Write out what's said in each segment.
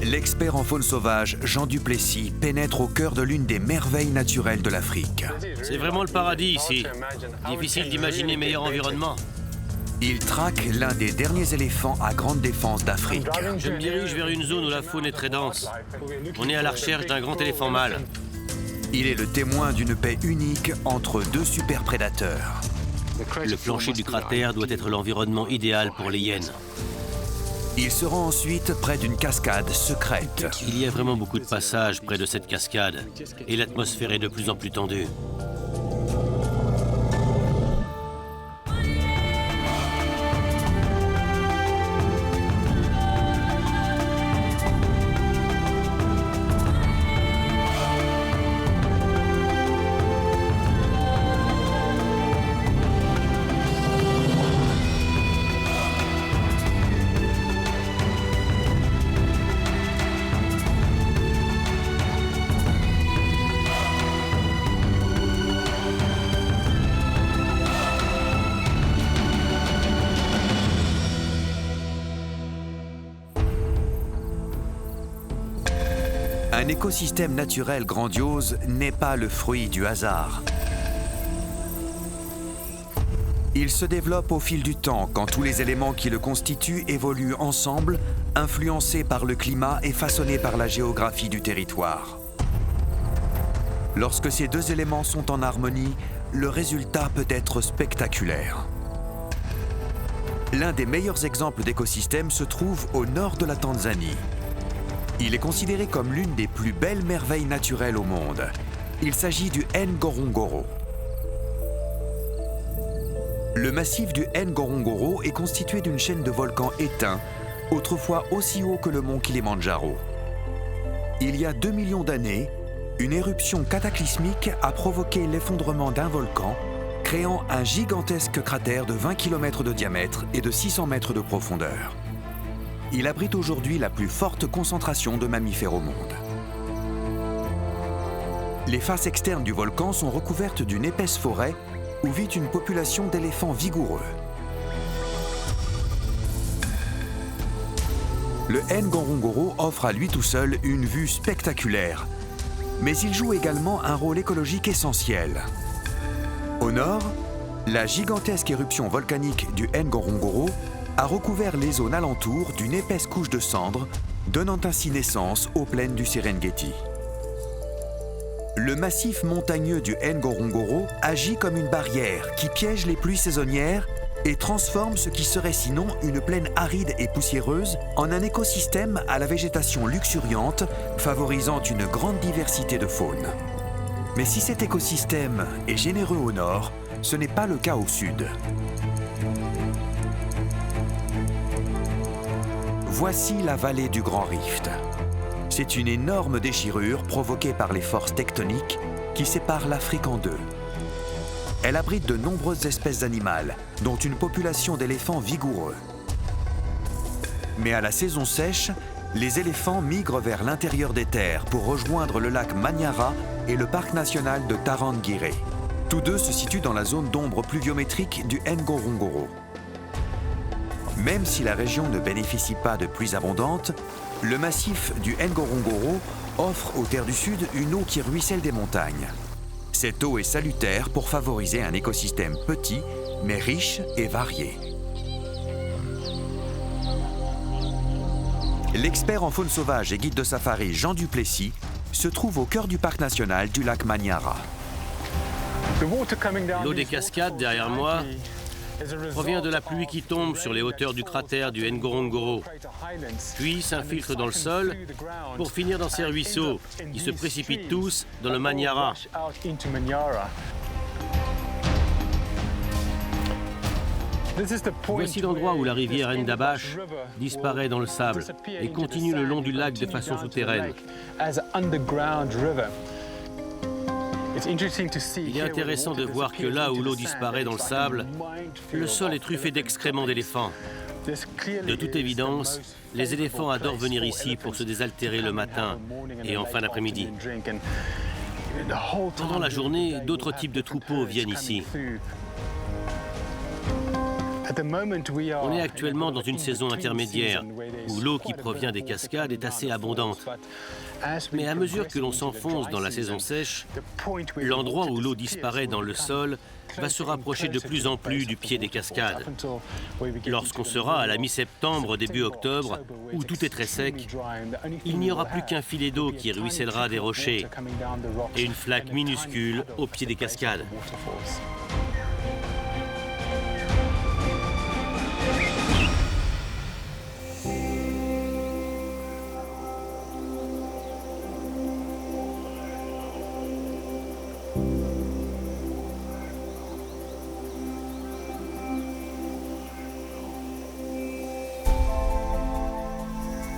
L'expert en faune sauvage, Jean Duplessis, pénètre au cœur de l'une des merveilles naturelles de l'Afrique. C'est vraiment le paradis ici. Difficile d'imaginer meilleur environnement. Il traque l'un des derniers éléphants à grande défense d'Afrique. Je me dirige vers une zone où la faune est très dense. On est à la recherche d'un grand éléphant mâle. Il est le témoin d'une paix unique entre deux superprédateurs. Le plancher du cratère doit être l'environnement idéal pour les hyènes. Il se rend ensuite près d'une cascade secrète. Il y a vraiment beaucoup de passages près de cette cascade et l'atmosphère est de plus en plus tendue. Un écosystème naturel grandiose n'est pas le fruit du hasard. Il se développe au fil du temps quand tous les éléments qui le constituent évoluent ensemble, influencés par le climat et façonnés par la géographie du territoire. Lorsque ces deux éléments sont en harmonie, le résultat peut être spectaculaire. L'un des meilleurs exemples d'écosystème se trouve au nord de la Tanzanie. Il est considéré comme l'une des plus belles merveilles naturelles au monde. Il s'agit du Ngorongoro. Le massif du Ngorongoro est constitué d'une chaîne de volcans éteints, autrefois aussi haut que le mont Kilimandjaro. Il y a 2 millions d'années, une éruption cataclysmique a provoqué l'effondrement d'un volcan, créant un gigantesque cratère de 20 km de diamètre et de 600 mètres de profondeur. Il abrite aujourd'hui la plus forte concentration de mammifères au monde. Les faces externes du volcan sont recouvertes d'une épaisse forêt où vit une population d'éléphants vigoureux. Le Ngorongoro offre à lui tout seul une vue spectaculaire, mais il joue également un rôle écologique essentiel. Au nord, la gigantesque éruption volcanique du Ngorongoro a recouvert les zones alentours d'une épaisse couche de cendres, donnant ainsi naissance aux plaines du Serengeti. Le massif montagneux du Ngorongoro agit comme une barrière qui piège les pluies saisonnières et transforme ce qui serait sinon une plaine aride et poussiéreuse en un écosystème à la végétation luxuriante, favorisant une grande diversité de faune. Mais si cet écosystème est généreux au nord, ce n'est pas le cas au sud. Voici la vallée du Grand Rift. C'est une énorme déchirure provoquée par les forces tectoniques qui séparent l'Afrique en deux. Elle abrite de nombreuses espèces animales, dont une population d'éléphants vigoureux. Mais à la saison sèche, les éléphants migrent vers l'intérieur des terres pour rejoindre le lac Manyara et le parc national de Tarangire. Tous deux se situent dans la zone d'ombre pluviométrique du Ngorongoro. Même si la région ne bénéficie pas de pluies abondantes, le massif du Ngorongoro offre aux terres du sud une eau qui ruisselle des montagnes. Cette eau est salutaire pour favoriser un écosystème petit, mais riche et varié. L'expert en faune sauvage et guide de safari Jean Duplessis se trouve au cœur du parc national du lac Manyara. L'eau des cascades derrière moi provient de la pluie qui tombe sur les hauteurs du cratère du Ngorongoro, puis s'infiltre dans le sol pour finir dans ces ruisseaux qui se précipitent tous dans le Manyara. Voici l'endroit où la rivière Ndabash disparaît dans le sable et continue le long du lac de façon souterraine. Il est intéressant de voir que là où l'eau disparaît dans le sable, le sol est truffé d'excréments d'éléphants. De toute évidence, les éléphants adorent venir ici pour se désaltérer le matin et en fin d'après-midi. Pendant la journée, d'autres types de troupeaux viennent ici. On est actuellement dans une saison intermédiaire où l'eau qui provient des cascades est assez abondante. Mais à mesure que l'on s'enfonce dans la saison sèche, l'endroit où l'eau disparaît dans le sol va se rapprocher de plus en plus du pied des cascades. Lorsqu'on sera à la mi-septembre, début octobre, où tout est très sec, il n'y aura plus qu'un filet d'eau qui ruissellera des rochers et une flaque minuscule au pied des cascades.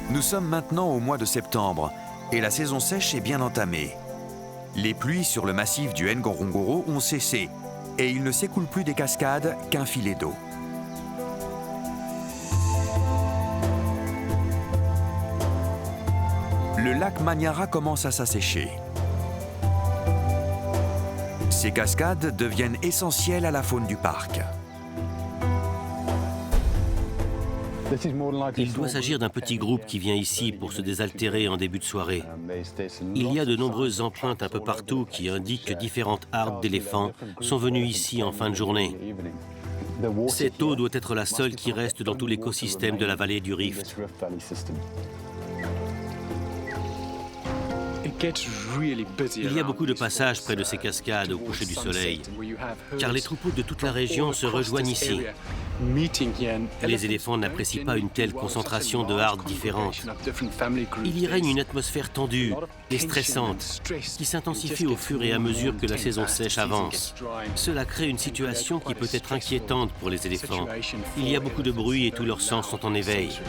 Nous sommes maintenant au mois de septembre et la saison sèche est bien entamée. Les pluies sur le massif du Ngorongoro ont cessé et il ne s'écoule plus des cascades qu'un filet d'eau. Le lac Manyara commence à s'assécher. Ces cascades deviennent essentielles à la faune du parc. Il doit s'agir d'un petit groupe qui vient ici pour se désaltérer en début de soirée. Il y a de nombreuses empreintes un peu partout qui indiquent que différentes hardes d'éléphants sont venus ici en fin de journée. Cette eau doit être la seule qui reste dans tout l'écosystème de la vallée du Rift. Il y a beaucoup de passages près de ces cascades au coucher du soleil, car les troupeaux de toute la région se rejoignent ici. Les éléphants n'apprécient pas une telle concentration de hardes différentes. Il y règne une atmosphère tendue et stressante qui s'intensifie au fur et à mesure que la saison sèche avance. Cela crée une situation qui peut être inquiétante pour les éléphants. Il y a beaucoup de bruit et tous leurs sens sont en éveil.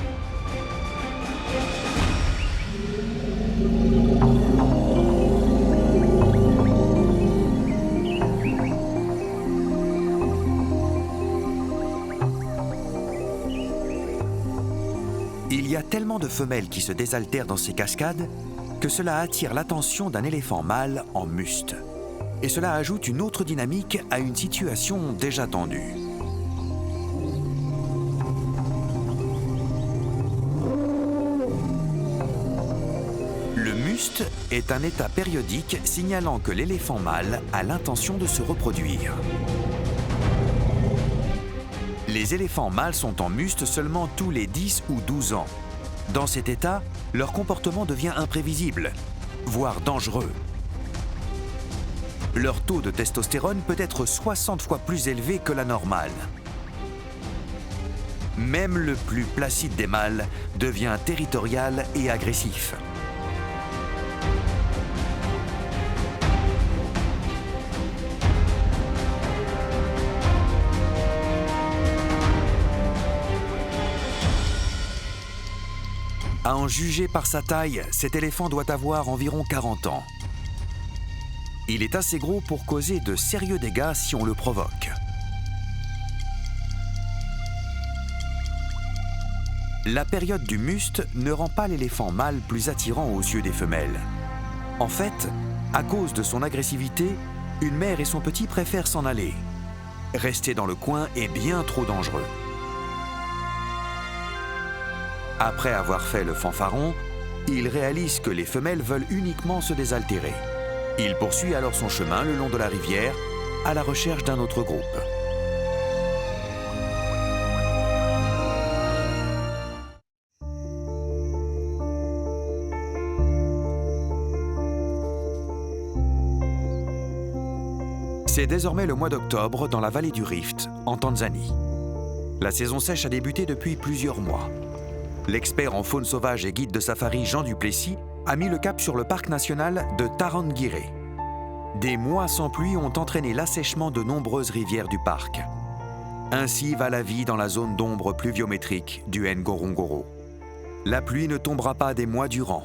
Il y a tellement de femelles qui se désaltèrent dans ces cascades que cela attire l'attention d'un éléphant mâle en muste. Et cela ajoute une autre dynamique à une situation déjà tendue. Le muste est un état périodique signalant que l'éléphant mâle a l'intention de se reproduire. Les éléphants mâles sont en muste seulement tous les 10 ou 12 ans. Dans cet état, leur comportement devient imprévisible, voire dangereux. Leur taux de testostérone peut être 60 fois plus élevé que la normale. Même le plus placide des mâles devient territorial et agressif. À en juger par sa taille, cet éléphant doit avoir environ 40 ans. Il est assez gros pour causer de sérieux dégâts si on le provoque. La période du muste ne rend pas l'éléphant mâle plus attirant aux yeux des femelles. En fait, à cause de son agressivité, une mère et son petit préfèrent s'en aller. Rester dans le coin est bien trop dangereux. Après avoir fait le fanfaron, il réalise que les femelles veulent uniquement se désaltérer. Il poursuit alors son chemin le long de la rivière, à la recherche d'un autre groupe. C'est désormais le mois d'octobre dans la vallée du Rift, en Tanzanie. La saison sèche a débuté depuis plusieurs mois. L'expert en faune sauvage et guide de safari Jean Duplessis a mis le cap sur le parc national de Tarangire. Des mois sans pluie ont entraîné l'assèchement de nombreuses rivières du parc. Ainsi va la vie dans la zone d'ombre pluviométrique du Ngorongoro. La pluie ne tombera pas des mois durant,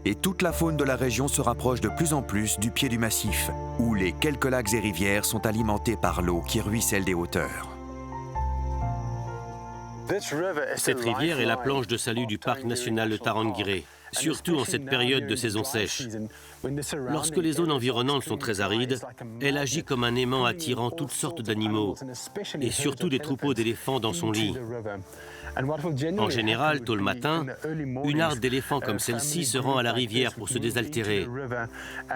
et toute la faune de la région se rapproche de plus en plus du pied du massif, où les quelques lacs et rivières sont alimentés par l'eau qui ruisselle des hauteurs. Cette rivière est la planche de salut du parc national de Tarangire, surtout en cette période de saison sèche. Lorsque les zones environnantes sont très arides, elle agit comme un aimant attirant toutes sortes d'animaux, et surtout des troupeaux d'éléphants dans son lit. En général, tôt le matin, une harde d'éléphants comme celle-ci se rend à la rivière pour se désaltérer,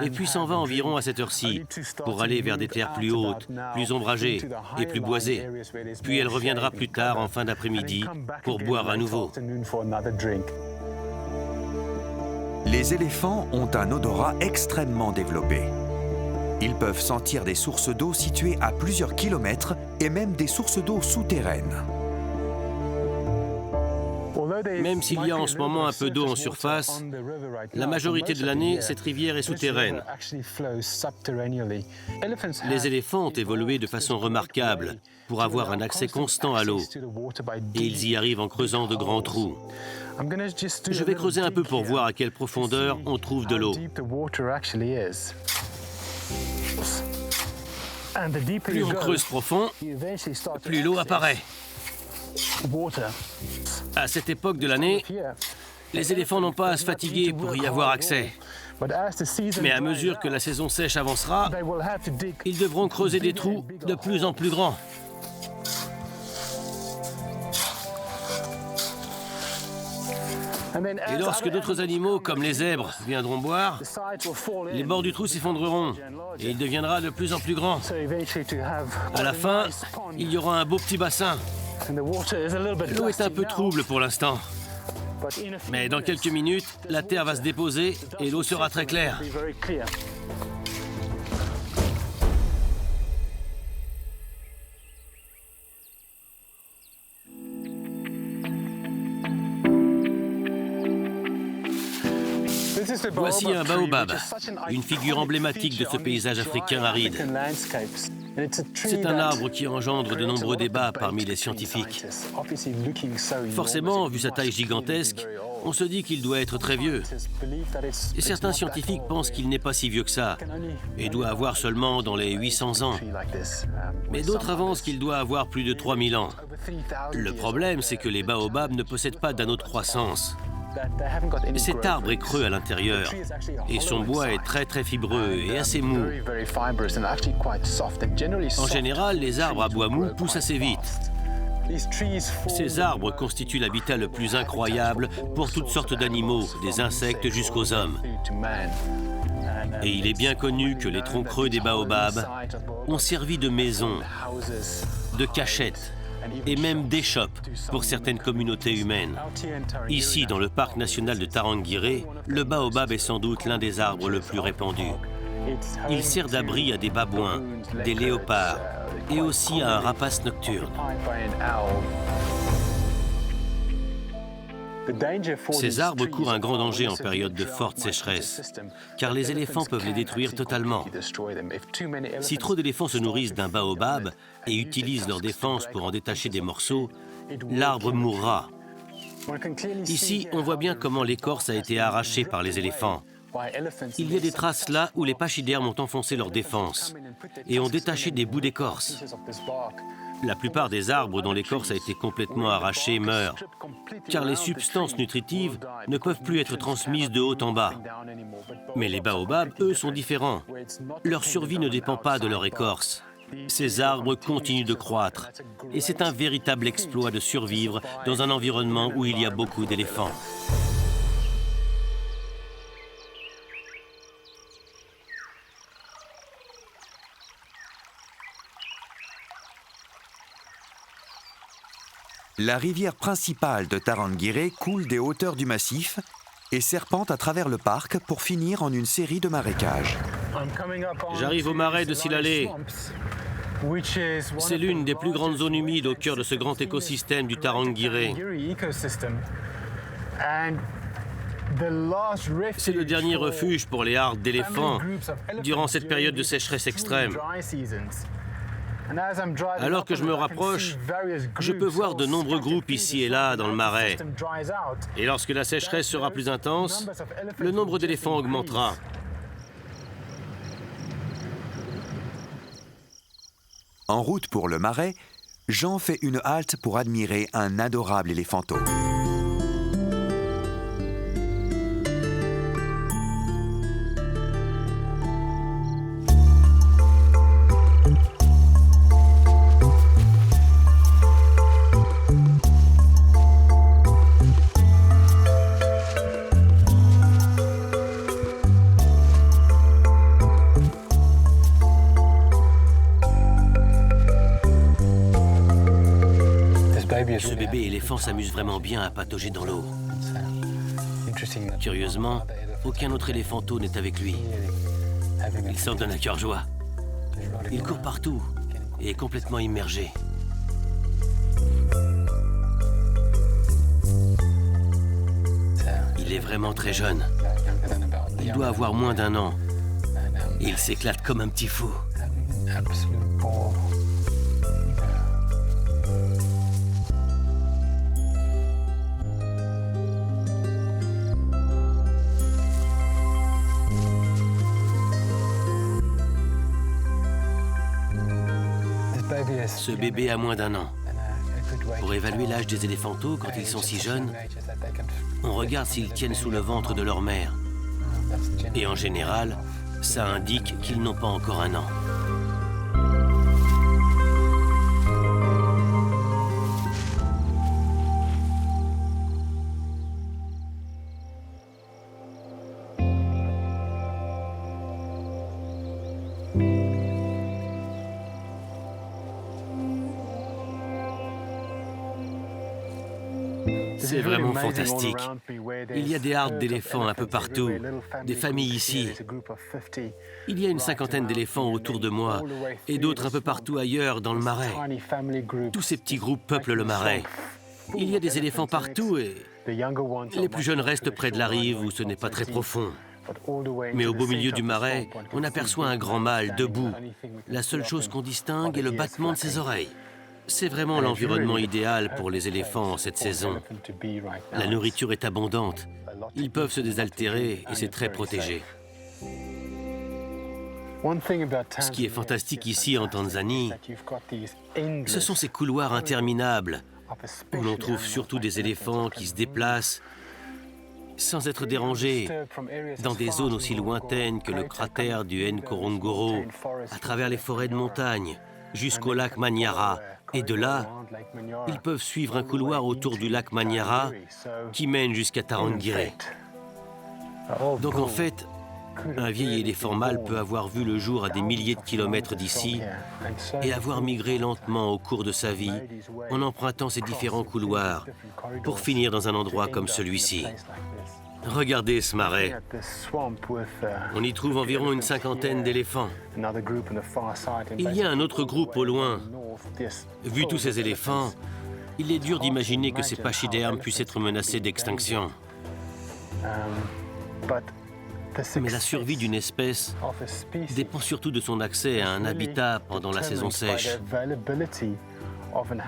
et puis s'en va environ à cette heure-ci, pour aller vers des terres plus hautes, plus ombragées et plus boisées. Puis elle reviendra plus tard, en fin d'après-midi, pour boire à nouveau. Les éléphants ont un odorat extrêmement développé. Ils peuvent sentir des sources d'eau situées à plusieurs kilomètres et même des sources d'eau souterraines. Même s'il y a en ce moment un peu d'eau en surface, la majorité de l'année, cette rivière est souterraine. Les éléphants ont évolué de façon remarquable pour avoir un accès constant à l'eau, et ils y arrivent en creusant de grands trous. Je vais creuser un peu pour voir à quelle profondeur on trouve de l'eau. Plus on creuse profond, plus l'eau apparaît. À cette époque de l'année, les éléphants n'ont pas à se fatiguer pour y avoir accès. Mais à mesure que la saison sèche avancera, ils devront creuser des trous de plus en plus grands. Et lorsque d'autres animaux, comme les zèbres, viendront boire, les bords du trou s'effondreront et il deviendra de plus en plus grand. À la fin, il y aura un beau petit bassin. L'eau est un peu trouble pour l'instant. Mais dans quelques minutes, la terre va se déposer et l'eau sera très claire. Voici un baobab, une figure emblématique de ce paysage africain aride. C'est un arbre qui engendre de nombreux débats parmi les scientifiques. Forcément, vu sa taille gigantesque, on se dit qu'il doit être très vieux. Et certains scientifiques pensent qu'il n'est pas si vieux que ça, et doit avoir seulement dans les 800 ans. Mais d'autres avancent qu'il doit avoir plus de 3000 ans. Le problème, c'est que les baobabs ne possèdent pas d'anneau de croissance. Cet arbre est creux à l'intérieur et son bois est très fibreux et assez mou. En général, les arbres à bois mou poussent assez vite. Ces arbres constituent l'habitat le plus incroyable pour toutes sortes d'animaux, des insectes jusqu'aux hommes. Et il est bien connu que les troncs creux des baobabs ont servi de maison, de cachette et même d'échoppe pour certaines communautés humaines. Ici, dans le parc national de Tarangire, le baobab est sans doute l'un des arbres le plus répandu. Il sert d'abri à des babouins, des léopards et aussi à un rapace nocturne. Ces arbres courent un grand danger en période de forte sécheresse, car les éléphants peuvent les détruire totalement. Si trop d'éléphants se nourrissent d'un baobab et utilisent leur défense pour en détacher des morceaux, l'arbre mourra. Ici, on voit bien comment l'écorce a été arrachée par les éléphants. Il y a des traces là où les pachydermes ont enfoncé leur défense et ont détaché des bouts d'écorce. La plupart des arbres dont l'écorce a été complètement arrachée meurent, car les substances nutritives ne peuvent plus être transmises de haut en bas. Mais les baobabs, eux, sont différents. Leur survie ne dépend pas de leur écorce. Ces arbres continuent de croître, et c'est un véritable exploit de survivre dans un environnement où il y a beaucoup d'éléphants. La rivière principale de Tarangire coule des hauteurs du massif et serpente à travers le parc pour finir en une série de marécages. J'arrive au marais de Silale. C'est l'une des plus grandes zones humides au cœur de ce grand écosystème du Tarangire. C'est le dernier refuge pour les hardes d'éléphants durant cette période de sécheresse extrême. Alors que je me rapproche, je peux voir de nombreux groupes ici et là dans le marais. Et lorsque la sécheresse sera plus intense, le nombre d'éléphants augmentera. En route pour le marais, Jean fait une halte pour admirer un adorable éléphanteau. Ce bébé éléphant s'amuse vraiment bien à patauger dans l'eau. Curieusement, aucun autre éléphanteau n'est avec lui. Il s'en donne à cœur joie. Il court partout et est complètement immergé. Il est vraiment très jeune. Il doit avoir moins d'1 an. Il s'éclate comme un petit fou. Ce bébé a moins d'1 an. Pour évaluer l'âge des éléphanteaux quand ils sont si jeunes, on regarde s'ils tiennent sous le ventre de leur mère. Et en général, ça indique qu'ils n'ont pas encore 1 an. C'est vraiment fantastique. Il y a des hardes d'éléphants un peu partout, des familles ici. Il y a une 50aine d'éléphants autour de moi et d'autres un peu partout ailleurs dans le marais. Tous ces petits groupes peuplent le marais. Il y a des éléphants partout et les plus jeunes restent près de la rive où ce n'est pas très profond. Mais au beau milieu du marais, on aperçoit un grand mâle debout. La seule chose qu'on distingue est le battement de ses oreilles. C'est vraiment l'environnement idéal pour les éléphants en cette saison. La nourriture est abondante. Ils peuvent se désaltérer et c'est très protégé. Ce qui est fantastique ici en Tanzanie, ce sont ces couloirs interminables où l'on trouve surtout des éléphants qui se déplacent sans être dérangés dans des zones aussi lointaines que le cratère du Ngorongoro, à travers les forêts de montagne, jusqu'au lac Manyara. Et de là, ils peuvent suivre un couloir autour du lac Manyara qui mène jusqu'à Tarangire. Donc en fait, un vieil éléphant mâle peut avoir vu le jour à des milliers de kilomètres d'ici et avoir migré lentement au cours de sa vie en empruntant ces différents couloirs pour finir dans un endroit comme celui-ci. Regardez ce marais. On y trouve environ une 50aine d'éléphants. Il y a un autre groupe au loin. Vu tous ces éléphants, il est dur d'imaginer que ces pachydermes puissent être menacés d'extinction. Mais la survie d'une espèce dépend surtout de son accès à un habitat pendant la saison sèche.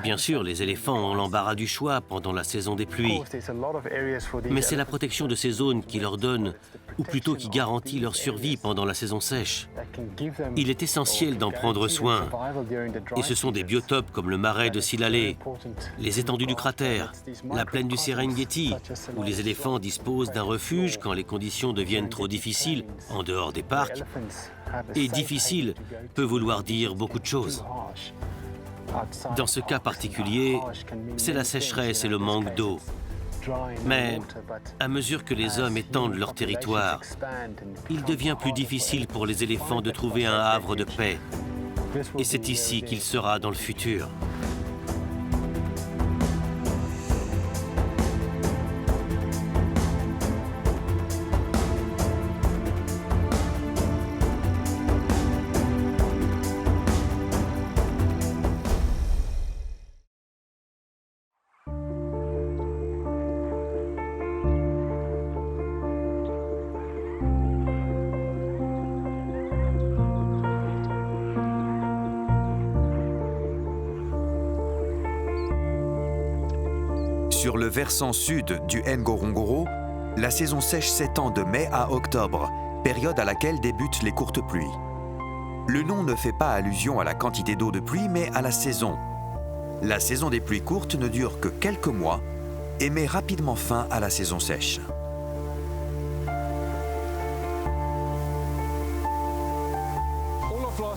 Bien sûr, les éléphants ont l'embarras du choix pendant la saison des pluies. Mais c'est la protection de ces zones qui leur donne, ou plutôt qui garantit leur survie pendant la saison sèche. Il est essentiel d'en prendre soin. Et ce sont des biotopes comme le marais de Silale, les étendues du cratère, la plaine du Serengeti, où les éléphants disposent d'un refuge quand les conditions deviennent trop difficiles en dehors des parcs. Et difficile peut vouloir dire beaucoup de choses. Dans ce cas particulier, c'est la sécheresse et le manque d'eau. Mais à mesure que les hommes étendent leur territoire, il devient plus difficile pour les éléphants de trouver un havre de paix. Et c'est ici qu'il sera dans le futur. Sur le versant sud du Ngorongoro, la saison sèche s'étend de mai à octobre, période à laquelle débutent les courtes pluies. Le nom ne fait pas allusion à la quantité d'eau de pluie, mais à la saison. La saison des pluies courtes ne dure que quelques mois et met rapidement fin à la saison sèche.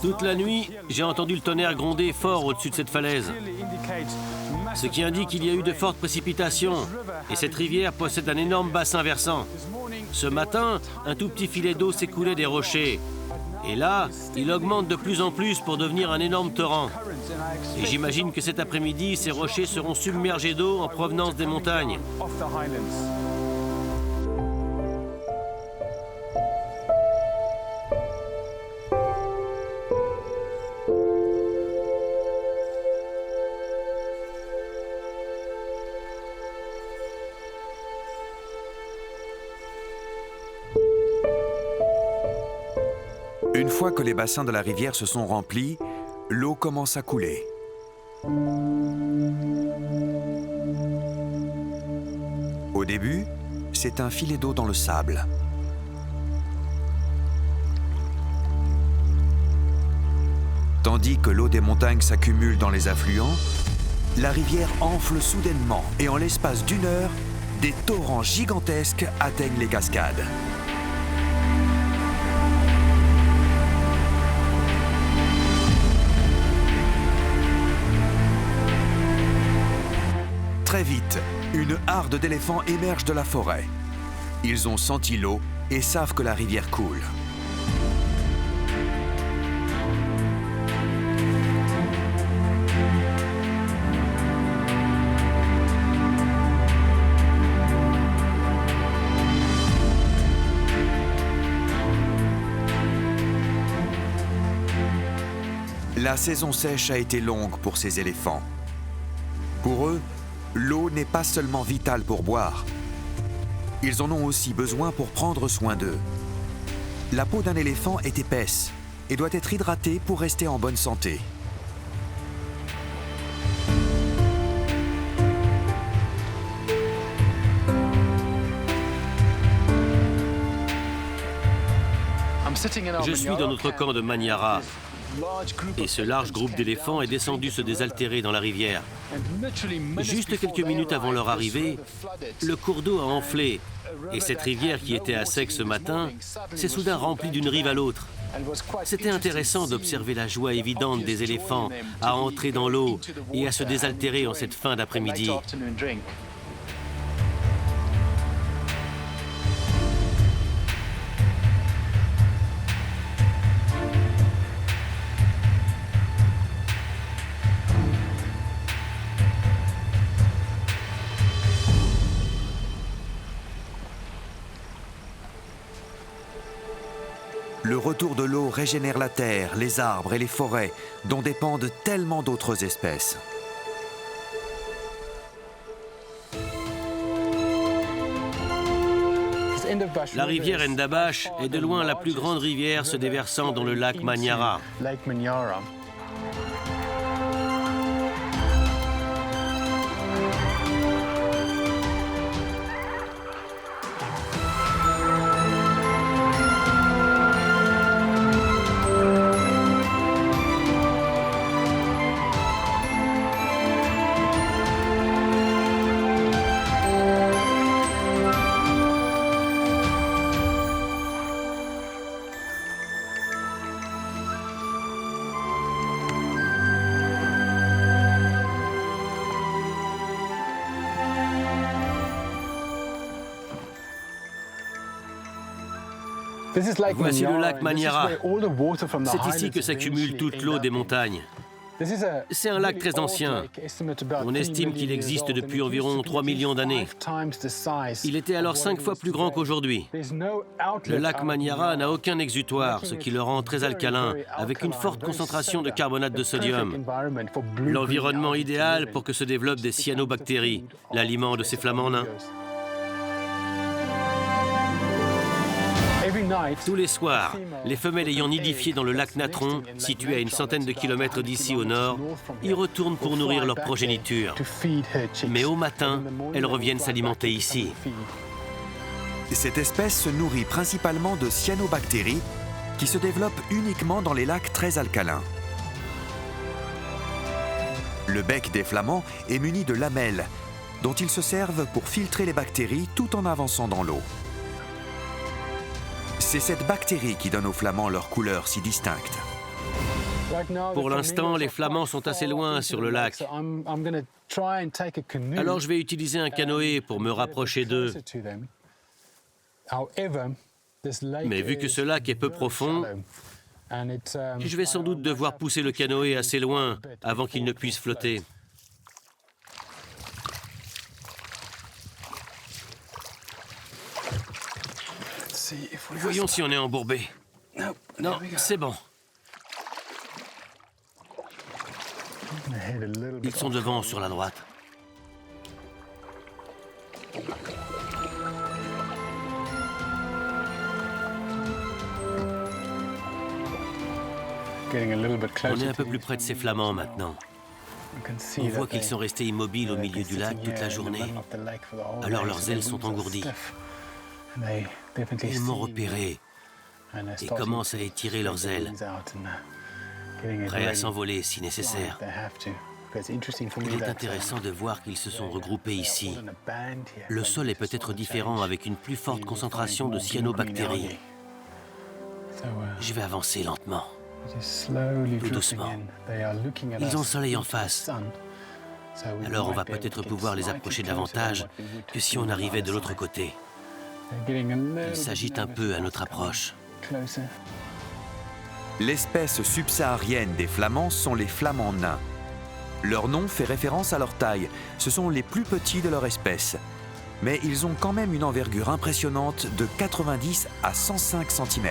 Toute la nuit, j'ai entendu le tonnerre gronder fort au-dessus de cette falaise, ce qui indique qu'il y a eu de fortes précipitations et cette rivière possède un énorme bassin versant. Ce matin, un tout petit filet d'eau s'écoulait des rochers. Et là, il augmente de plus en plus pour devenir un énorme torrent. Et j'imagine que cet après-midi, ces rochers seront submergés d'eau en provenance des montagnes. Une fois que les bassins de la rivière se sont remplis, l'eau commence à couler. Au début, c'est un filet d'eau dans le sable. Tandis que l'eau des montagnes s'accumule dans les affluents, la rivière enfle soudainement et en l'espace d'une heure, des torrents gigantesques atteignent les cascades. Très vite, une harde d'éléphants émerge de la forêt. Ils ont senti l'eau et savent que la rivière coule. La saison sèche a été longue pour ces éléphants. Pour eux, l'eau n'est pas seulement vitale pour boire. Ils en ont aussi besoin pour prendre soin d'eux. La peau d'un éléphant est épaisse et doit être hydratée pour rester en bonne santé. Je suis dans notre camp de Manyara. Et ce large groupe d'éléphants est descendu se désaltérer dans la rivière. Juste quelques minutes avant leur arrivée, le cours d'eau a enflé. Et cette rivière qui était à sec ce matin s'est soudain remplie d'une rive à l'autre. C'était intéressant d'observer la joie évidente des éléphants à entrer dans l'eau et à se désaltérer en cette fin d'après-midi. Le retour de l'eau régénère la terre, les arbres et les forêts, dont dépendent tellement d'autres espèces. La rivière Ndabash est de loin la plus grande rivière se déversant dans le lac Manyara. Voici le lac Manyara. C'est ici que s'accumule toute l'eau des montagnes. C'est un lac très ancien. On estime qu'il existe depuis environ 3 millions d'années. Il était alors 5 fois plus grand qu'aujourd'hui. Le lac Manyara n'a aucun exutoire, ce qui le rend très alcalin, avec une forte concentration de carbonate de sodium. L'environnement idéal pour que se développent des cyanobactéries, l'aliment de ces flamants nains. Tous les soirs, les femelles ayant nidifié dans le lac Natron, situé à une centaine de kilomètres d'ici au nord, y retournent pour nourrir leur progéniture. Mais au matin, elles reviennent s'alimenter ici. Cette espèce se nourrit principalement de cyanobactéries qui se développent uniquement dans les lacs très alcalins. Le bec des flamands est muni de lamelles, dont ils se servent pour filtrer les bactéries tout en avançant dans l'eau. C'est cette bactérie qui donne aux flamands leur couleur si distincte. Pour l'instant, les flamands sont assez loin sur le lac. Alors je vais utiliser un canoë pour me rapprocher d'eux. Mais vu que ce lac est peu profond, je vais sans doute devoir pousser le canoë assez loin avant qu'il ne puisse flotter. Voyons si on est embourbé. Non, c'est bon. Ils sont devant sur la droite. On est un peu plus près de ces flamands maintenant. On voit qu'ils sont restés immobiles au milieu du lac toute la journée. Alors leurs ailes sont engourdies. Ils m'ont repéré et commencent à étirer leurs ailes, prêts à s'envoler si nécessaire. Il est intéressant de voir qu'ils se sont regroupés ici. Le sol est peut-être différent avec une plus forte concentration de cyanobactéries. Je vais avancer lentement, tout doucement. Ils ont le soleil en face. Alors on va peut-être pouvoir les approcher davantage que si on arrivait de l'autre côté. Ils s'agitent un peu à notre approche. L'espèce subsaharienne des flamands sont les flamands nains. Leur nom fait référence à leur taille. Ce sont les plus petits de leur espèce. Mais ils ont quand même une envergure impressionnante de 90 à 105 cm.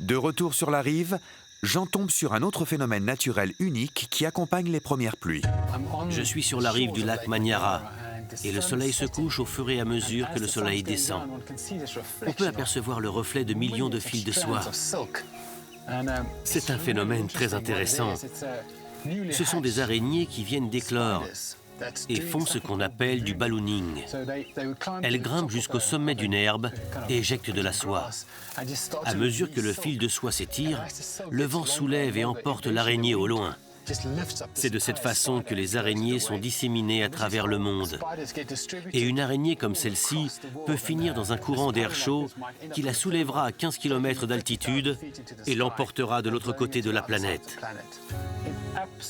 De retour sur la rive, Jean tombe sur un autre phénomène naturel unique qui accompagne les premières pluies. Je suis sur la rive du lac Manyara et le soleil se couche au fur et à mesure que le soleil descend. On peut apercevoir le reflet de millions de fils de soie. C'est un phénomène très intéressant. Ce sont des araignées qui viennent d'éclore et font ce qu'on appelle du ballooning. Elles grimpent jusqu'au sommet d'une herbe et éjectent de la soie. À mesure que le fil de soie s'étire, le vent soulève et emporte l'araignée au loin. C'est de cette façon que les araignées sont disséminées à travers le monde. Et une araignée comme celle-ci peut finir dans un courant d'air chaud qui la soulèvera à 15 km d'altitude et l'emportera de l'autre côté de la planète.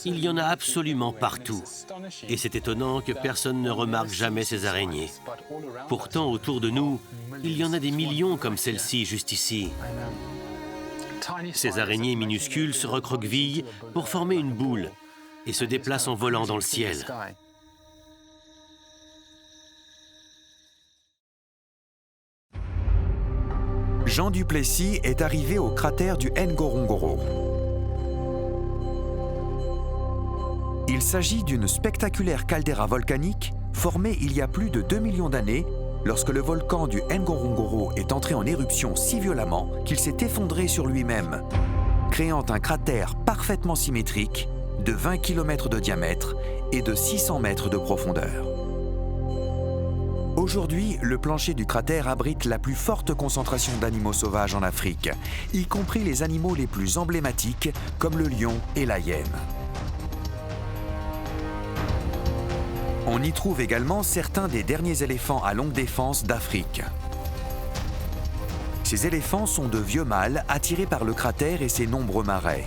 Il y en a absolument partout. Et c'est étonnant que personne ne remarque jamais ces araignées. Pourtant, autour de nous, il y en a des millions comme celle-ci juste ici. Ces araignées minuscules se recroquevillent pour former une boule et se déplacent en volant dans le ciel. Jean Duplessis est arrivé au cratère du Ngorongoro. Il s'agit d'une spectaculaire caldeira volcanique formée il y a plus de 2 millions d'années lorsque le volcan du Ngorongoro est entré en éruption si violemment qu'il s'est effondré sur lui-même, créant un cratère parfaitement symétrique de 20 km de diamètre et de 600 mètres de profondeur. Aujourd'hui, le plancher du cratère abrite la plus forte concentration d'animaux sauvages en Afrique, y compris les animaux les plus emblématiques comme le lion et la hyène. On y trouve également certains des derniers éléphants à longue défense d'Afrique. Ces éléphants sont de vieux mâles attirés par le cratère et ses nombreux marais.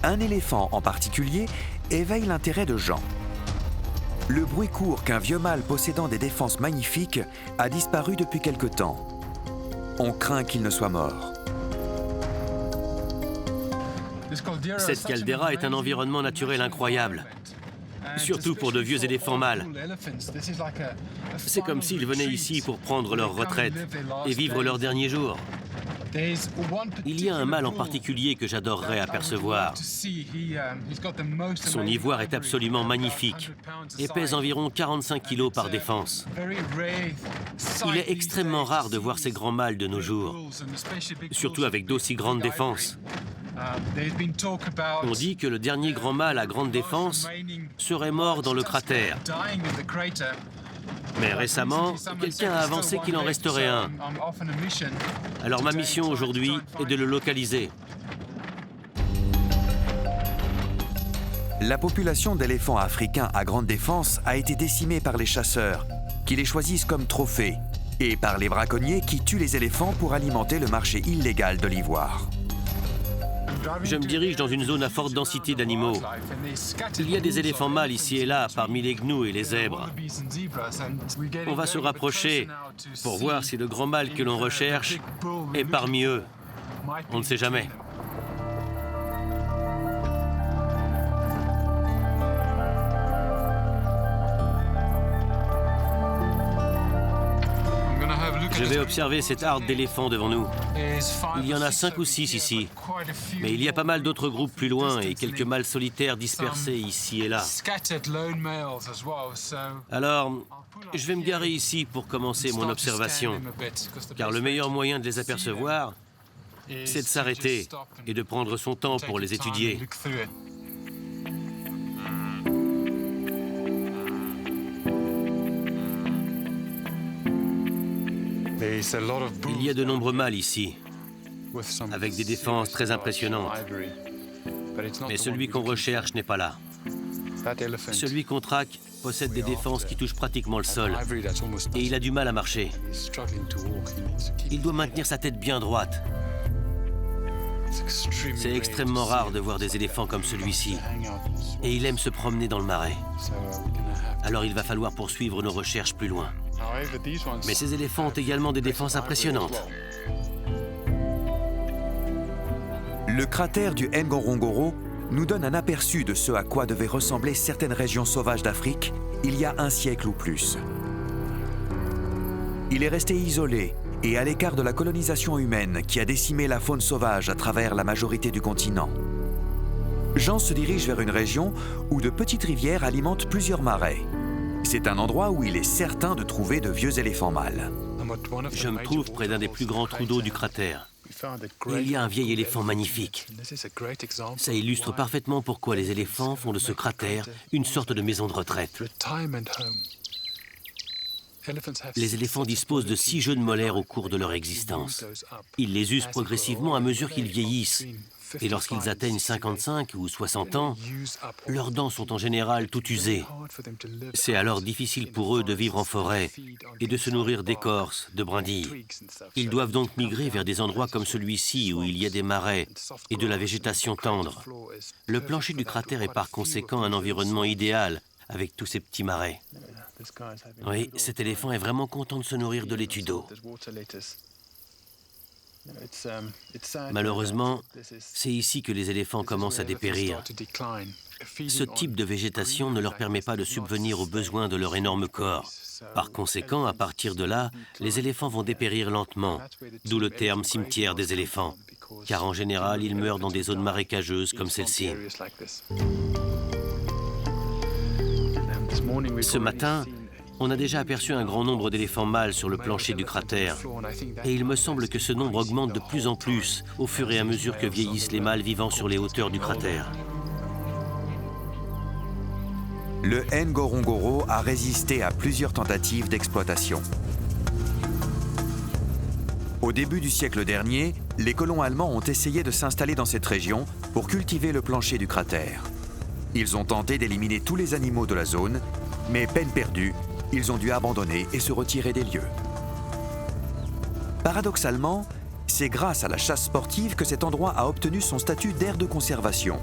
Un éléphant en particulier éveille l'intérêt de Jean. Le bruit court qu'un vieux mâle possédant des défenses magnifiques a disparu depuis quelque temps. On craint qu'il ne soit mort. Cette caldeira est un environnement naturel incroyable. Surtout pour de vieux éléphants mâles. C'est comme s'ils venaient ici pour prendre leur retraite et vivre leurs derniers jours. Il y a un mâle en particulier que j'adorerais apercevoir. Son ivoire est absolument magnifique et pèse environ 45 kilos par défense. Il est extrêmement rare de voir ces grands mâles de nos jours, surtout avec d'aussi grandes défenses. On dit que le dernier grand mâle à grande défense serait mort dans le cratère. Mais récemment, quelqu'un a avancé qu'il en resterait un. Alors ma mission aujourd'hui est de le localiser. La population d'éléphants africains à grande défense a été décimée par les chasseurs, qui les choisissent comme trophées, et par les braconniers qui tuent les éléphants pour alimenter le marché illégal de l'ivoire. Je me dirige dans une zone à forte densité d'animaux. Il y a des éléphants mâles ici et là, parmi les gnous et les zèbres. On va se rapprocher pour voir si le grand mâle que l'on recherche est parmi eux. On ne sait jamais. Je vais observer cette harde d'éléphants devant nous. Il y en a 5 ou 6 ici. Mais il y a pas mal d'autres groupes plus loin et quelques mâles solitaires dispersés ici et là. Alors, je vais me garer ici pour commencer mon observation. Car le meilleur moyen de les apercevoir, c'est de s'arrêter et de prendre son temps pour les étudier. Il y a de nombreux mâles ici, avec des défenses très impressionnantes. Mais celui qu'on recherche n'est pas là. Celui qu'on traque possède des défenses qui touchent pratiquement le sol. Et il a du mal à marcher. Il doit maintenir sa tête bien droite. C'est extrêmement rare de voir des éléphants comme celui-ci. Et il aime se promener dans le marais. Alors il va falloir poursuivre nos recherches plus loin. Mais ces éléphants ont également des défenses impressionnantes. Le cratère du Ngorongoro nous donne un aperçu de ce à quoi devaient ressembler certaines régions sauvages d'Afrique il y a un siècle ou plus. Il est resté isolé et à l'écart de la colonisation humaine qui a décimé la faune sauvage à travers la majorité du continent. Jean se dirige vers une région où de petites rivières alimentent plusieurs marais. C'est un endroit où il est certain de trouver de vieux éléphants mâles. Je me trouve près d'un des plus grands trous d'eau du cratère. Et il y a un vieil éléphant magnifique. Ça illustre parfaitement pourquoi les éléphants font de ce cratère une sorte de maison de retraite. Les éléphants disposent de 6 jeux de molaires au cours de leur existence. Ils les usent progressivement à mesure qu'ils vieillissent. Et lorsqu'ils atteignent 55 ou 60 ans, leurs dents sont en général toutes usées. C'est alors difficile pour eux de vivre en forêt et de se nourrir d'écorces, de brindilles. Ils doivent donc migrer vers des endroits comme celui-ci où il y a des marais et de la végétation tendre. Le plancher du cratère est par conséquent un environnement idéal avec tous ces petits marais. Oui, cet éléphant est vraiment content de se nourrir de laitue d'eau. Malheureusement, c'est ici que les éléphants commencent à dépérir. Ce type de végétation ne leur permet pas de subvenir aux besoins de leur énorme corps. Par conséquent, à partir de là, les éléphants vont dépérir lentement, d'où le terme cimetière des éléphants, car en général, ils meurent dans des zones marécageuses comme celle-ci. Ce matin, on a déjà aperçu un grand nombre d'éléphants mâles sur le plancher du cratère. Et il me semble que ce nombre augmente de plus en plus au fur et à mesure que vieillissent les mâles vivant sur les hauteurs du cratère. Le Ngorongoro a résisté à plusieurs tentatives d'exploitation. Au début du siècle dernier, les colons allemands ont essayé de s'installer dans cette région pour cultiver le plancher du cratère. Ils ont tenté d'éliminer tous les animaux de la zone, mais peine perdue, ils ont dû abandonner et se retirer des lieux. Paradoxalement, c'est grâce à la chasse sportive que cet endroit a obtenu son statut d'aire de conservation.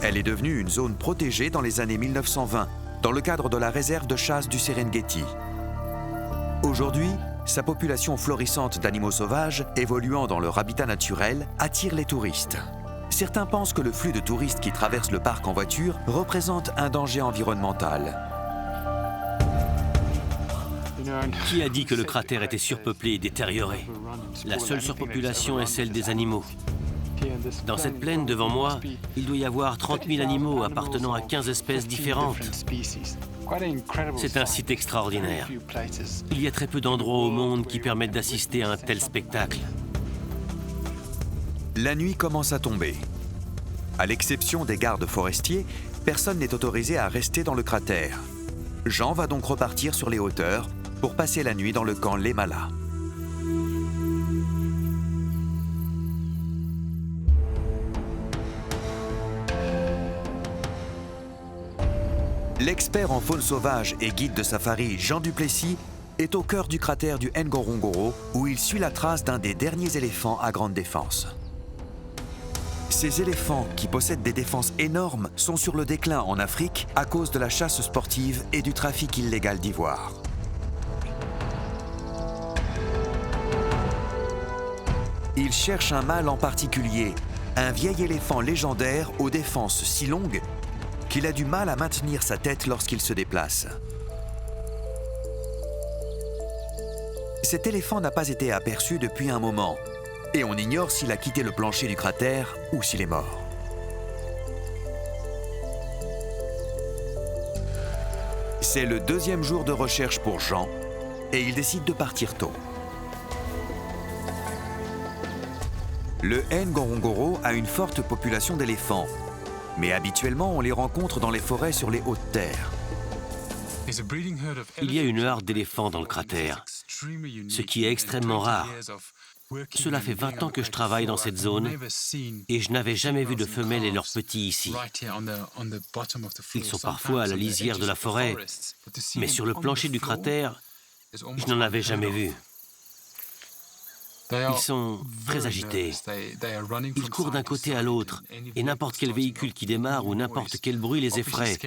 Elle est devenue une zone protégée dans les années 1920, dans le cadre de la réserve de chasse du Serengeti. Aujourd'hui, sa population florissante d'animaux sauvages, évoluant dans leur habitat naturel, attire les touristes. Certains pensent que le flux de touristes qui traversent le parc en voiture représente un danger environnemental. Qui a dit que le cratère était surpeuplé et détérioré? La seule surpopulation est celle des animaux. Dans cette plaine devant moi, il doit y avoir 30 000 animaux appartenant à 15 espèces différentes. C'est un site extraordinaire. Il y a très peu d'endroits au monde qui permettent d'assister à un tel spectacle. La nuit commence à tomber. À l'exception des gardes forestiers, personne n'est autorisé à rester dans le cratère. Jean va donc repartir sur les hauteurs pour passer la nuit dans le camp Lemala. L'expert en faune sauvage et guide de safari Jean Duplessis est au cœur du cratère du Ngorongoro où il suit la trace d'un des derniers éléphants à grande défense. Ces éléphants, qui possèdent des défenses énormes, sont sur le déclin en Afrique à cause de la chasse sportive et du trafic illégal d'ivoire. Ils cherchent un mâle en particulier, un vieil éléphant légendaire aux défenses si longues qu'il a du mal à maintenir sa tête lorsqu'il se déplace. Cet éléphant n'a pas été aperçu depuis un moment, et on ignore s'il a quitté le plancher du cratère ou s'il est mort. C'est le deuxième jour de recherche pour Jean, et il décide de partir tôt. Le Ngorongoro a une forte population d'éléphants, mais habituellement on les rencontre dans les forêts sur les hautes terres. Il y a une horde d'éléphants dans le cratère, ce qui est extrêmement rare. Cela fait 20 ans que je travaille dans cette zone et je n'avais jamais vu de femelles et leurs petits ici. Ils sont parfois à la lisière de la forêt, mais sur le plancher du cratère, je n'en avais jamais vu. Ils sont très agités. Ils courent d'un côté à l'autre et n'importe quel véhicule qui démarre ou n'importe quel bruit les effraie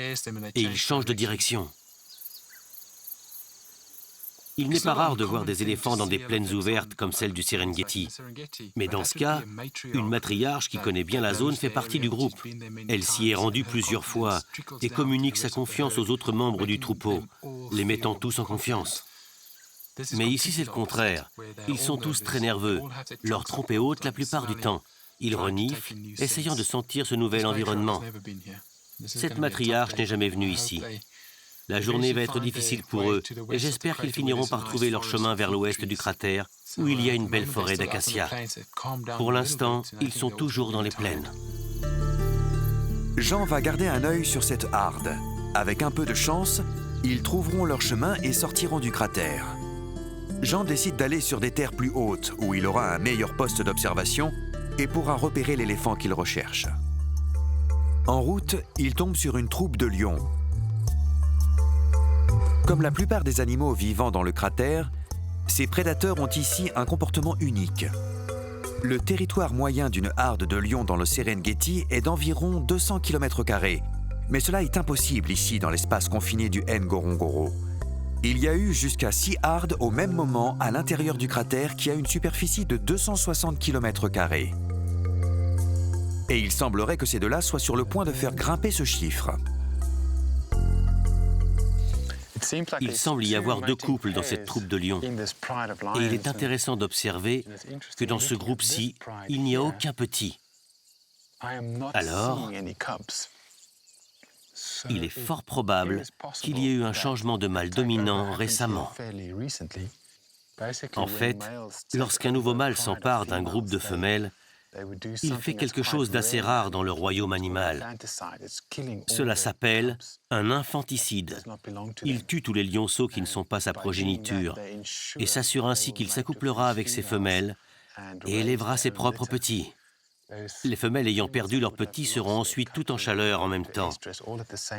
et ils changent de direction. Il n'est pas rare de voir des éléphants dans des plaines ouvertes comme celle du Serengeti. Mais dans ce cas, une matriarche qui connaît bien la zone fait partie du groupe. Elle s'y est rendue plusieurs fois et communique sa confiance aux autres membres du troupeau, les mettant tous en confiance. Mais ici, c'est le contraire. Ils sont tous très nerveux. Leur trompe est haute la plupart du temps. Ils reniflent, essayant de sentir ce nouvel environnement. Cette matriarche n'est jamais venue ici. La journée va être difficile pour eux et j'espère qu'ils finiront par trouver leur chemin vers l'ouest du cratère où il y a une belle forêt d'acacias. Pour l'instant, ils sont toujours dans les plaines. Jean va garder un œil sur cette harde. Avec un peu de chance, ils trouveront leur chemin et sortiront du cratère. Jean décide d'aller sur des terres plus hautes où il aura un meilleur poste d'observation et pourra repérer l'éléphant qu'il recherche. En route, il tombe sur une troupe de lions. Comme la plupart des animaux vivant dans le cratère, ces prédateurs ont ici un comportement unique. Le territoire moyen d'une harde de lions dans le Serengeti est d'environ 200 km², mais cela est impossible ici dans l'espace confiné du Ngorongoro. Il y a eu jusqu'à 6 hardes au même moment à l'intérieur du cratère qui a une superficie de 260 km². Et il semblerait que ces deux-là soient sur le point de faire grimper ce chiffre. Il semble y avoir 2 couples dans cette troupe de lions. Et il est intéressant d'observer que dans ce groupe-ci, il n'y a aucun petit. Alors, il est fort probable qu'il y ait eu un changement de mâle dominant récemment. En fait, lorsqu'un nouveau mâle s'empare d'un groupe de femelles, il fait quelque chose d'assez rare dans le royaume animal. Cela s'appelle un infanticide. Il tue tous les lionceaux qui ne sont pas sa progéniture et s'assure ainsi qu'il s'accouplera avec ses femelles et élèvera ses propres petits. Les femelles ayant perdu leurs petits seront ensuite toutes en chaleur en même temps,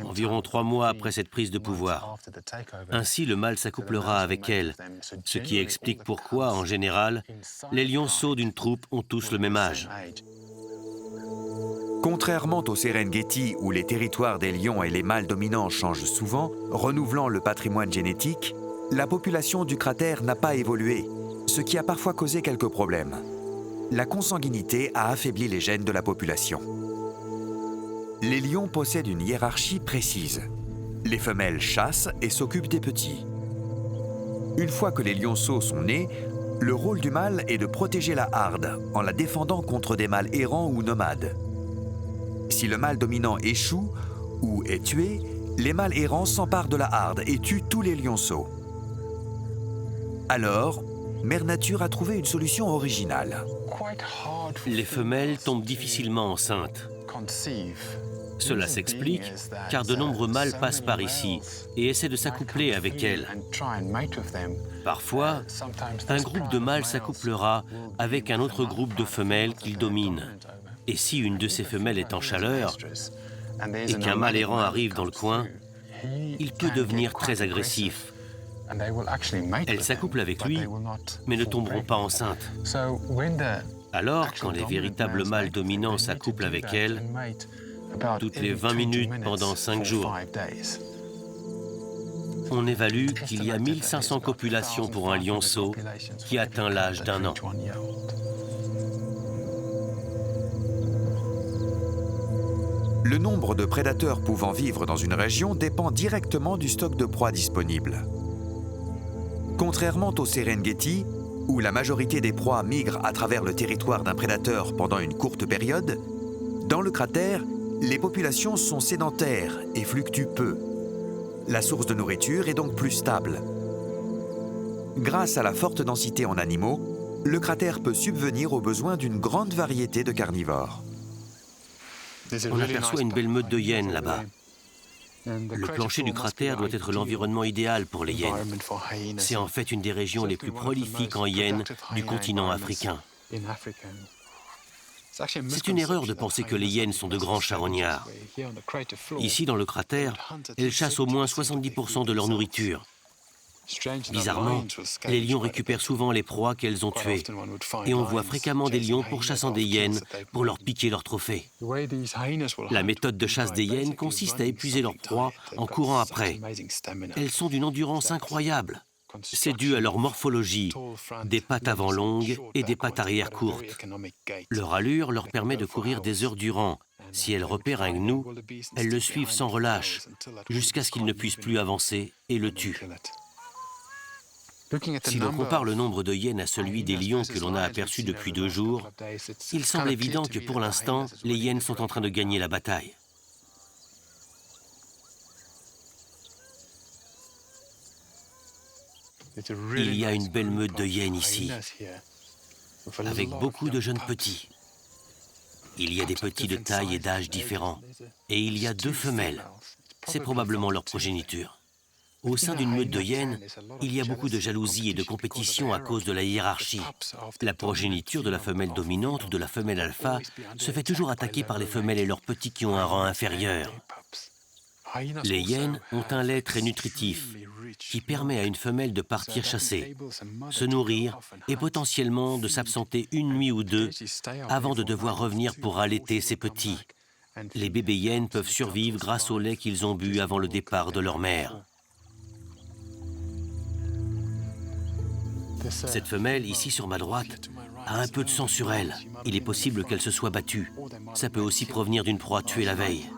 environ 3 mois après cette prise de pouvoir. Ainsi, le mâle s'accouplera avec elles, ce qui explique pourquoi, en général, les lionceaux d'une troupe ont tous le même âge. Contrairement au Serengeti, où les territoires des lions et les mâles dominants changent souvent, renouvelant le patrimoine génétique, la population du cratère n'a pas évolué, ce qui a parfois causé quelques problèmes. La consanguinité a affaibli les gènes de la population. Les lions possèdent une hiérarchie précise. Les femelles chassent et s'occupent des petits. Une fois que les lionceaux sont nés, le rôle du mâle est de protéger la harde en la défendant contre des mâles errants ou nomades. Si le mâle dominant échoue ou est tué, les mâles errants s'emparent de la harde et tuent tous les lionceaux. Alors, Mère Nature a trouvé une solution originale. Les femelles tombent difficilement enceintes. Cela s'explique car de nombreux mâles passent par ici et essaient de s'accoupler avec elles. Parfois, un groupe de mâles s'accouplera avec un autre groupe de femelles qu'il domine. Et si une de ces femelles est en chaleur et qu'un mâle errant arrive dans le coin, il peut devenir très agressif. Elles s'accouplent avec lui, mais ne tomberont pas enceintes. Alors, quand les véritables mâles dominants s'accouplent avec elles, toutes les 20 minutes pendant 5 jours. On évalue qu'il y a 1500 copulations pour un lionceau qui atteint l'âge d'1 an. Le nombre de prédateurs pouvant vivre dans une région dépend directement du stock de proies disponible. Contrairement au Serengeti, où la majorité des proies migrent à travers le territoire d'un prédateur pendant une courte période, dans le cratère, les populations sont sédentaires et fluctuent peu. La source de nourriture est donc plus stable. Grâce à la forte densité en animaux, le cratère peut subvenir aux besoins d'une grande variété de carnivores. On aperçoit une belle meute de hyènes là-bas. Le plancher du cratère doit être l'environnement idéal pour les hyènes. C'est en fait une des régions les plus prolifiques en hyènes du continent africain. C'est une erreur de penser que les hyènes sont de grands charognards. Ici, dans le cratère, elles chassent au moins 70% de leur nourriture. Bizarrement, les lions récupèrent souvent les proies qu'elles ont tuées. Et on voit fréquemment des lions pourchassant des hyènes pour leur piquer leurs trophées. La méthode de chasse des hyènes consiste à épuiser leurs proies en courant après. Elles sont d'une endurance incroyable. C'est dû à leur morphologie, des pattes avant longues et des pattes arrière courtes. Leur allure leur permet de courir des heures durant. Si elles repèrent un gnou, elles le suivent sans relâche, jusqu'à ce qu'il ne puisse plus avancer et le tuent. Si l'on compare le nombre de hyènes à celui des lions que l'on a aperçus depuis 2 jours, il semble évident que pour l'instant, les hyènes sont en train de gagner la bataille. Il y a une belle meute de hyènes ici, avec beaucoup de jeunes petits. Il y a des petits de taille et d'âge différents, et il y a 2 femelles. C'est probablement leur progéniture. Au sein d'une meute de hyènes, il y a beaucoup de jalousie et de compétition à cause de la hiérarchie. La progéniture de la femelle dominante ou de la femelle alpha se fait toujours attaquer par les femelles et leurs petits qui ont un rang inférieur. Les hyènes ont un lait très nutritif qui permet à une femelle de partir chasser, se nourrir et potentiellement de s'absenter 1 nuit ou 2 avant de devoir revenir pour allaiter ses petits. Les bébés hyènes peuvent survivre grâce au lait qu'ils ont bu avant le départ de leur mère. Cette femelle, ici sur ma droite, a un peu de sang sur elle. Il est possible qu'elle se soit battue. Ça peut aussi provenir d'une proie tuée la veille.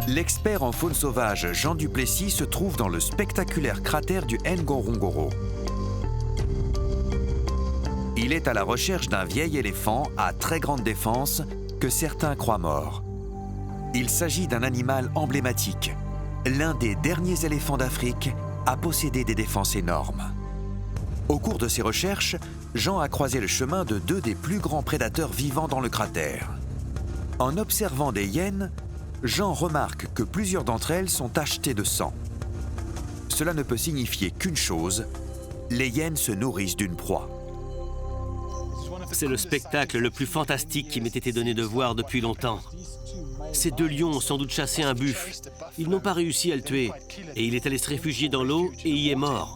L'expert en faune sauvage Jean Duplessis se trouve dans le spectaculaire cratère du Ngorongoro. Il est à la recherche d'un vieil éléphant à très grande défense que certains croient mort. Il s'agit d'un animal emblématique, l'un des derniers éléphants d'Afrique à posséder des défenses énormes. Au cours de ses recherches, Jean a croisé le chemin de 2 des plus grands prédateurs vivants dans le cratère. En observant des hyènes, Jean remarque que plusieurs d'entre elles sont tachetées de sang. Cela ne peut signifier qu'une chose, les hyènes se nourrissent d'une proie. C'est le spectacle le plus fantastique qui m'ait été donné de voir depuis longtemps. Ces 2 lions ont sans doute chassé un buffle. Ils n'ont pas réussi à le tuer, et il est allé se réfugier dans l'eau et y est mort.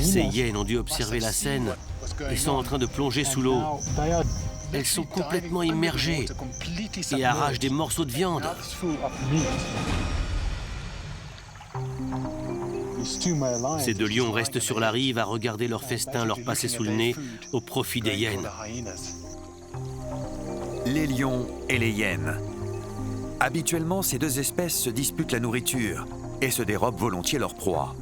Ces hyènes ont dû observer la scène et sont en train de plonger sous l'eau. elles sont complètement immergées et arrachent des morceaux de viande. Ces deux lions restent sur la rive à regarder leur festin leur passer sous le nez au profit des hyènes. Les lions et les hyènes. Habituellement, ces deux espèces se disputent la nourriture et se dérobent volontiers leur proie.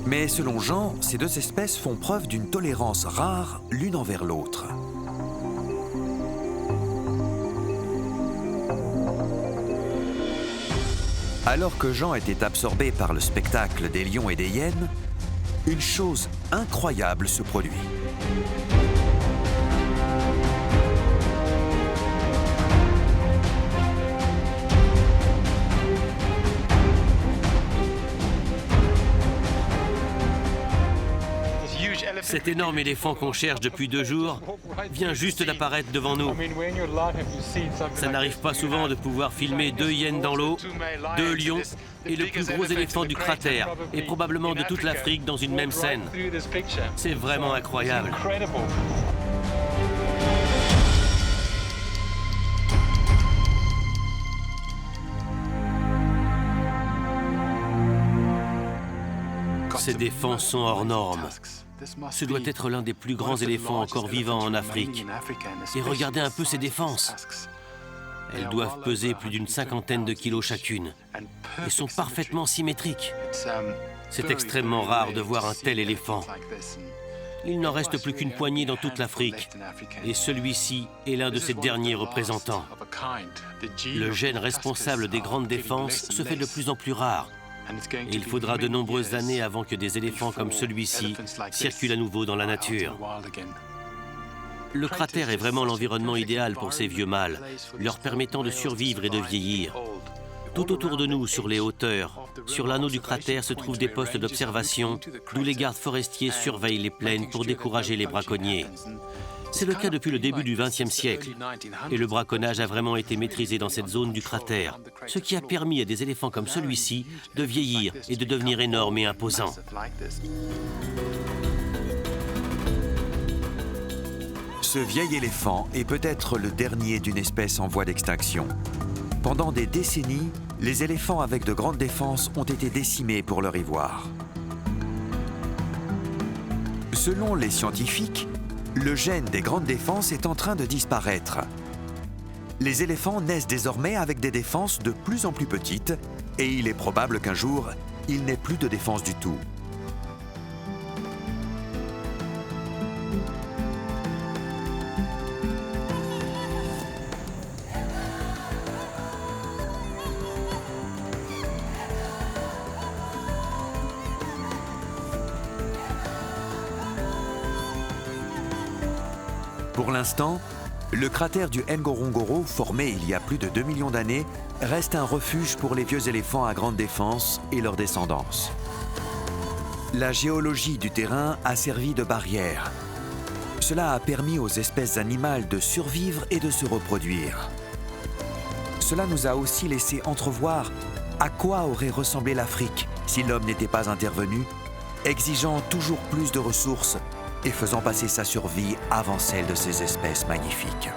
Mais selon Jean, ces deux espèces font preuve d'une tolérance rare l'une envers l'autre. Alors que Jean était absorbé par le spectacle des lions et des hyènes, une chose incroyable se produit. Cet énorme éléphant qu'on cherche depuis 2 jours vient juste d'apparaître devant nous. Ça n'arrive pas souvent de pouvoir filmer 2 hyènes dans l'eau, 2 lions et le plus gros éléphant du cratère, et probablement de toute l'Afrique dans une même scène. C'est vraiment incroyable. Ces défenses sont hors normes. Ce doit être l'un des plus grands éléphants encore vivants en Afrique. Et regardez un peu ces défenses. Elles doivent peser plus d'une 50aine de kilos chacune et sont parfaitement symétriques. C'est extrêmement rare de voir un tel éléphant. Il n'en reste plus qu'une poignée dans toute l'Afrique et celui-ci est l'un de ses derniers représentants. Le gène responsable des grandes défenses se fait de plus en plus rare. Et il faudra de nombreuses années avant que des éléphants comme celui-ci circulent à nouveau dans la nature. Le cratère est vraiment l'environnement idéal pour ces vieux mâles, leur permettant de survivre et de vieillir. Tout autour de nous, sur les hauteurs, sur l'anneau du cratère se trouvent des postes d'observation d'où les gardes forestiers surveillent les plaines pour décourager les braconniers. C'est le cas depuis le début du XXe siècle. Et le braconnage a vraiment été maîtrisé dans cette zone du cratère, ce qui a permis à des éléphants comme celui-ci de vieillir et de devenir énormes et imposants. Ce vieil éléphant est peut-être le dernier d'une espèce en voie d'extinction. Pendant des décennies, les éléphants avec de grandes défenses ont été décimés pour leur ivoire. Selon les scientifiques, le gène des grandes défenses est en train de disparaître. Les éléphants naissent désormais avec des défenses de plus en plus petites et il est probable qu'un jour, ils n'aient plus de défense du tout. Pour l'instant, le cratère du Ngorongoro, formé il y a plus de 2 millions d'années, reste un refuge pour les vieux éléphants à grande défense et leur descendance. La géologie du terrain a servi de barrière. Cela a permis aux espèces animales de survivre et de se reproduire. Cela nous a aussi laissé entrevoir à quoi aurait ressemblé l'Afrique si l'homme n'était pas intervenu, exigeant toujours plus de ressources et faisant passer sa survie avant celle de ces espèces magnifiques.